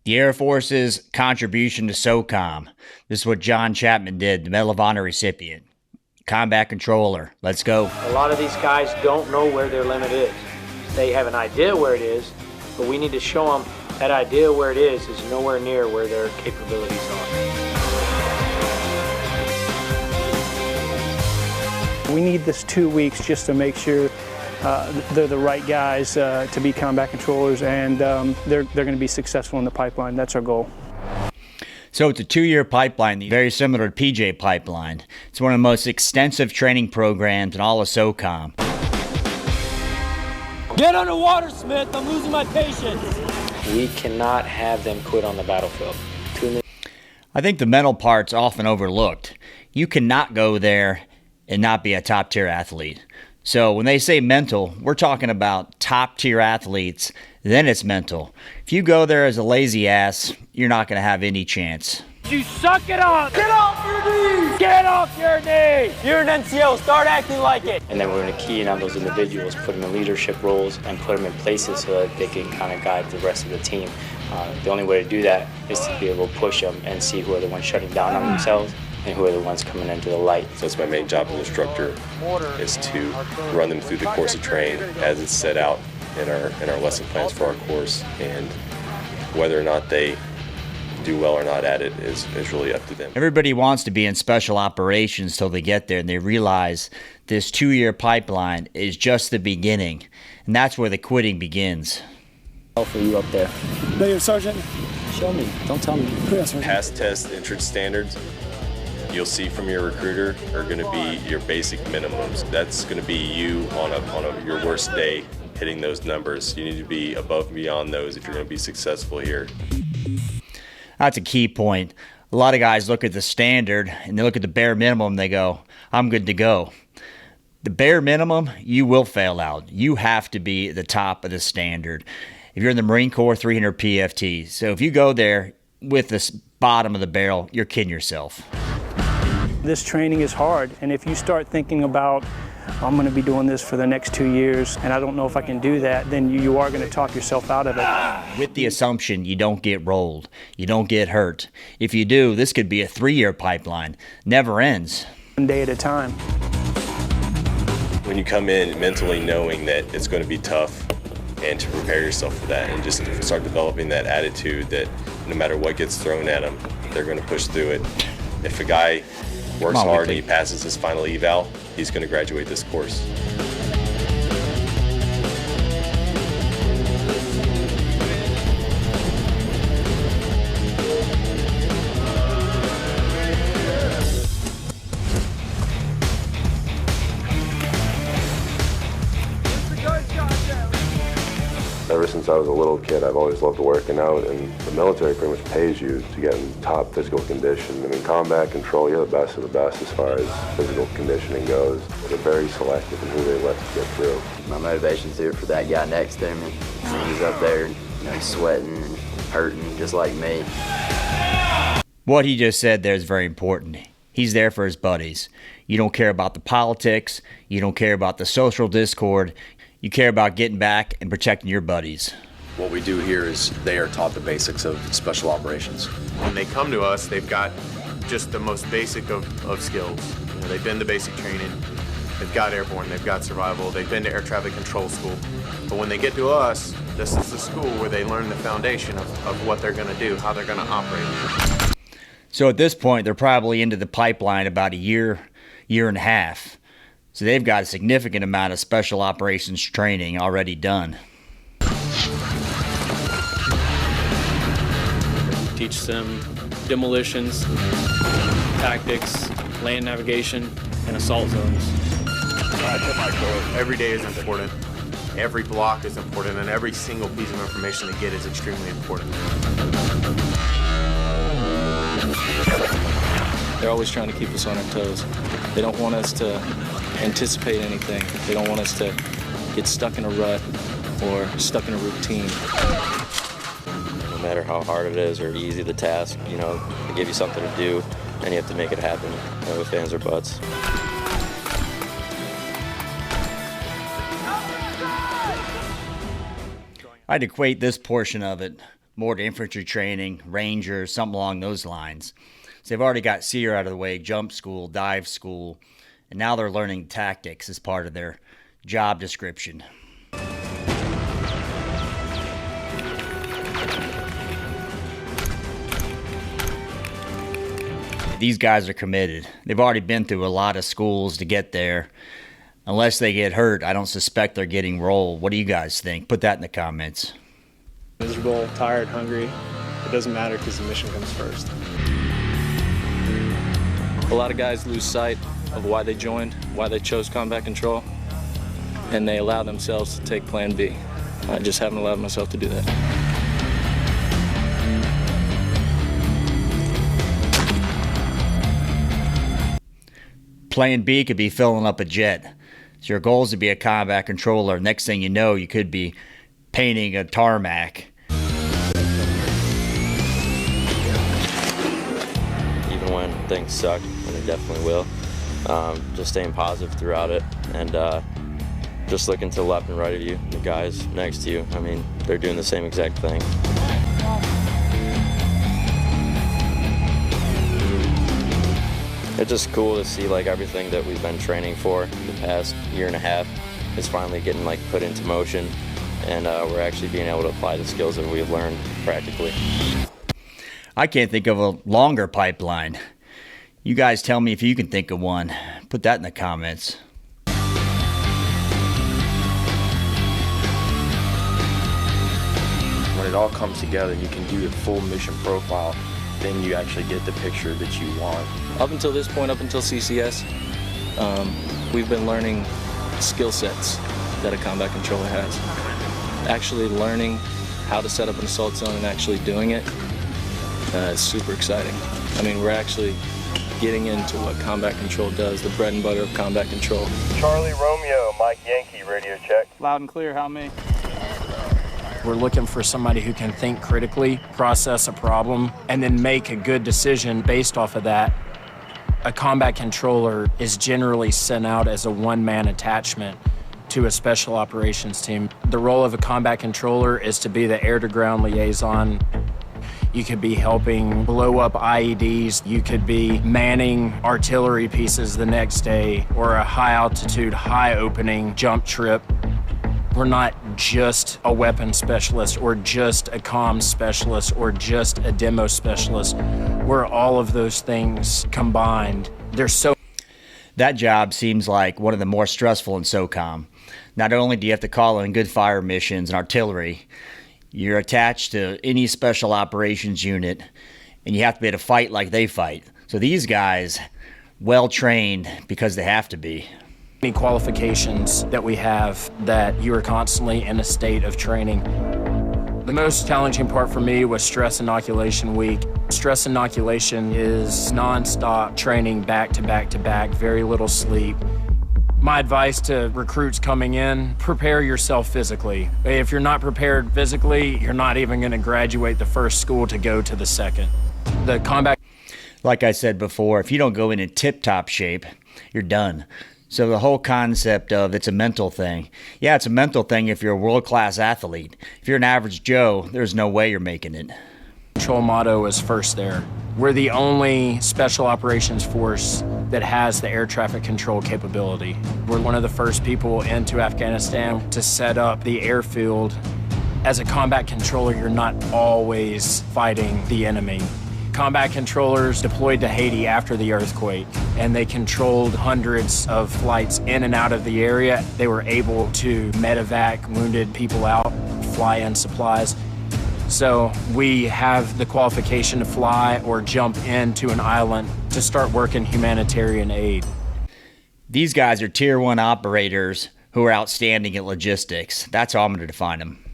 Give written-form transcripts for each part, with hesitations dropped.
The Air Force's contribution to SOCOM. This is what John Chapman did, the Medal of Honor recipient. Combat controller. Let's go. A lot of these guys don't know where their limit is. They have an idea where it is, but we need to show them that idea where it is nowhere near where their capabilities are. We need this 2 weeks just to make sure they're the right guys to be combat controllers, and they're going to be successful in the pipeline. That's our goal. So it's a 2-year pipeline, very similar to PJ Pipeline. It's one of the most extensive training programs in all of SOCOM. Get underwater, Smith. I'm losing my patience. We cannot have them quit on the battlefield. I think the mental part's often overlooked. You cannot go there and not be a top-tier athlete. So when they say mental, we're talking about top-tier athletes, then it's mental. If you go there as a lazy ass, you're not going to have any chance. You suck it up! Get off your knees! Get off your knees! You're an NCO, start acting like it! And then we're going to key in on those individuals, put them in leadership roles, and put them in places so that they can kind of guide the rest of the team. The only way to do that is to be able to push them and see who are the ones shutting down on themselves and who are the ones coming into the light. So that's my main job as an instructor, is to run them through the course of training as it's set out in our lesson plans for our course, and whether or not they do well or not at it is really up to them. Everybody wants to be in special operations till they get there and they realize this 2-year pipeline is just the beginning, and that's where the quitting begins. For you up there. Native Sergeant. Show me. Don't tell me. Past test entrance standards you'll see from your recruiter are going to be your basic minimums. That's going to be you on your worst day hitting those numbers. You need to be above and beyond those if you're going to be successful here. That's a key point. A lot of guys look at the standard and they look at the bare minimum and they go, I'm good to go. The bare minimum, you will fail out. You have to be at the top of the standard. If you're in the Marine Corps, 300 PFT. So if you go there with this bottom of the barrel, you're kidding yourself. This training is hard, and if you start thinking about, I'm going to be doing this for the next 2 years, and I don't know if I can do that, then you are going to talk yourself out of it. With the assumption you don't get rolled, you don't get hurt. If you do, this could be a 3-year pipeline. Never ends. One day at a time. When you come in mentally knowing that it's going to be tough, and to prepare yourself for that, and just start developing that attitude that no matter what gets thrown at them, they're going to push through it. If a guy works hard and he passes his final eval, he's going to graduate this course. Ever since I was a little kid, I've always loved working out, and the military pretty much pays you to get in top physical condition. I mean, combat control, you're the best of the best as far as physical conditioning goes. They're very selective in who they let you get through. My motivation's there for that guy next to me. He's up there, he's sweating and hurting just like me. What he just said there is very important. He's there for his buddies. You don't care about the politics. You don't care about the social discord. You care about getting back and protecting your buddies. What we do here is they are taught the basics of special operations. When they come to us, they've got just the most basic of skills. They've been to basic training, they've got airborne, they've got survival, they've been to air traffic control school. But when they get to us, this is the school where they learn the foundation of what they're going to do, how they're going to operate. So at this point, they're probably into the pipeline about a year and a half. So they've got a significant amount of special operations training already done. Teach them demolitions, tactics, land navigation, and assault zones. Every day is important. Every block is important, and every single piece of information they get is extremely important. They're always trying to keep us on our toes. They don't want us to anticipate anything. They don't want us to get stuck in a rut or stuck in a routine. No matter how hard it is or easy the task, they give you something to do and you have to make it happen with fans or butts. I'd equate this portion of it more to infantry training, Rangers, something along those lines. So they've already got SEER out of the way, jump school, dive school, and now they're learning tactics as part of their job description. These guys are committed. They've already been through a lot of schools to get there. Unless they get hurt, I don't suspect they're getting rolled. What do you guys think? Put that in the comments. Miserable, tired, hungry. It doesn't matter because the mission comes first. A lot of guys lose sight of why they joined, why they chose combat control, and they allow themselves to take Plan B. I just haven't allowed myself to do that. Plan B could be filling up a jet. So your goal is to be a combat controller. Next thing you know, you could be painting a tarmac. Even when things suck, and they definitely will, just staying positive throughout it, and just looking to the left and right of you, the guys next to you. I mean, they're doing the same exact thing. It's just cool to see like everything that we've been training for the past year and a half is finally getting like put into motion, and we're actually being able to apply the skills that we've learned practically. I can't think of a longer pipeline. You guys tell me if you can think of one. Put that in the comments. When it all comes together, you can do the full mission profile, then you actually get the picture that you want. Up until this point, up until CCS, we've been learning skill sets that a combat controller has. Actually learning how to set up an assault zone and actually doing it is super exciting. I mean, we're actually getting into what combat control does, the bread and butter of combat control. Charlie Romeo, Mike Yankee, radio check. Loud and clear, how me? We're looking for somebody who can think critically, process a problem, and then make a good decision based off of that. A combat controller is generally sent out as a one-man attachment to a special operations team. The role of a combat controller is to be the air-to-ground liaison. You could be helping blow up IEDs. You could be manning artillery pieces the next day, or a high-altitude, high-opening jump trip. We're not just a weapon specialist or just a comms specialist or just a demo specialist. We're all of those things combined. That job seems like one of the more stressful in SOCOM. Not only do you have to call in good fire missions and artillery, you're attached to any special operations unit, and you have to be able to fight like they fight. So these guys, well trained because they have to be. Many qualifications that we have that you are constantly in a state of training. The most challenging part for me was stress inoculation week. Stress inoculation is non-stop training back to back to back, very little sleep. My advice to recruits coming in, prepare yourself physically. If you're not prepared physically, you're not even going to graduate the first school to go to the second. The combat... Like I said before, if you don't go in tip-top shape, you're done. So the whole concept of it's a mental thing. Yeah, it's a mental thing if you're a world-class athlete. If you're an average Joe, there's no way you're making it. Control motto is first there. We're the only special operations force that has the air traffic control capability. We're one of the first people into Afghanistan to set up the airfield. As a combat controller, you're not always fighting the enemy. Combat controllers deployed to Haiti after the earthquake, and they controlled hundreds of flights in and out of the area. They were able to medevac wounded people out, fly in supplies. So we have the qualification to fly or jump into an island to start working humanitarian aid. These guys are tier 1 operators who are outstanding at logistics. That's how I'm going to define them.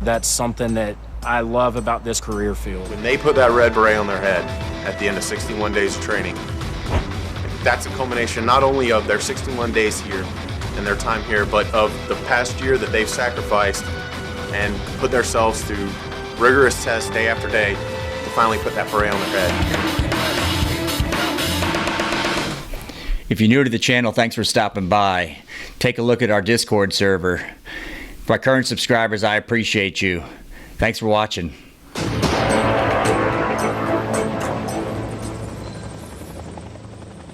That's something that I love about this career field. When they put that red beret on their head at the end of 61 days of training, that's a culmination not only of their 61 days here and their time here, but of the past year that they've sacrificed and put themselves through rigorous tests day after day to finally put that beret on their head. If you're new to the channel, thanks for stopping by. Take a look at our Discord server. For our current subscribers, I appreciate you. Thanks for watching.